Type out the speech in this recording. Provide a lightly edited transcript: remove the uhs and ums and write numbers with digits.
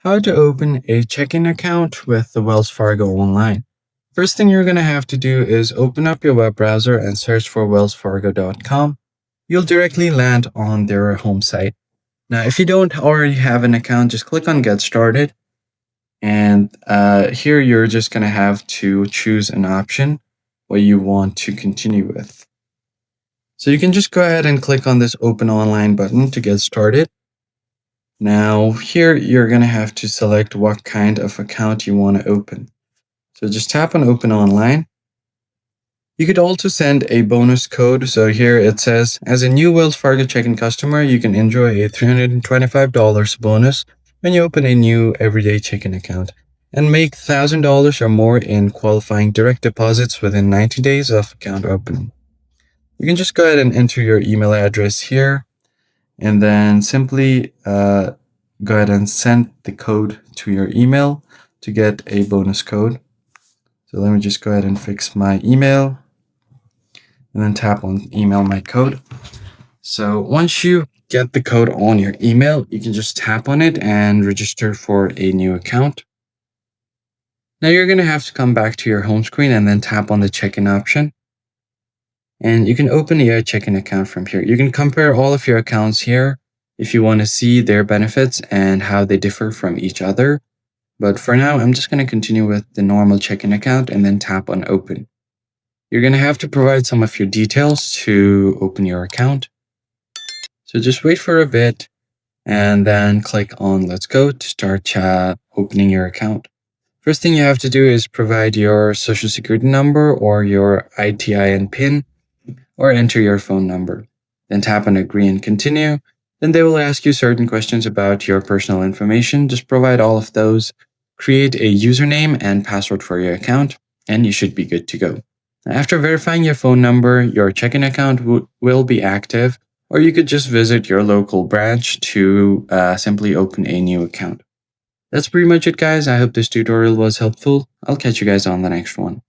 How to open a checking account with the Wells Fargo online. First thing you're going to have to do is open up your web browser and search for wellsfargo.com. You'll directly land on their home site. Now, if you don't already have an account, just click on Get Started. And here you're just going to have to choose an option what you want to continue with. So you can just go ahead and click on this Open Online button to get started. Now here you're going to have to select what kind of account you want to open. So just tap on Open Online. You could also send a bonus code. So here it says, as a new Wells Fargo checking customer, you can enjoy a $325 bonus when you open a new everyday checking account and make $1,000 or more in qualifying direct deposits within 90 days of account opening. You can just go ahead and enter your email address here and then simply go ahead and send the code to your email to get a bonus code. So let me just go ahead and fix my email and then tap on email my code. So once you get the code on your email, you can just tap on it and register for a new account. Now you're going to have to come back to your home screen and then tap on the check-in option. And you can open your checking account from here. You can compare all of your accounts here if you want to see their benefits and how they differ from each other. But for now, I'm just going to continue with the normal checking account and then tap on Open. You're going to have to provide some of your details to open your account. So just wait for a bit and then click on Let's Go to start opening your account. First thing you have to do is provide your social security number or your ITIN PIN or enter your phone number. Then tap on Agree and Continue. Then they will ask you certain questions about your personal information. Just provide all of those. Create a username and password for your account, and you should be good to go. After verifying your phone number, your checking account will be active, or you could just visit your local branch to simply open a new account. That's pretty much it, guys. I hope this tutorial was helpful. I'll catch you guys on the next one.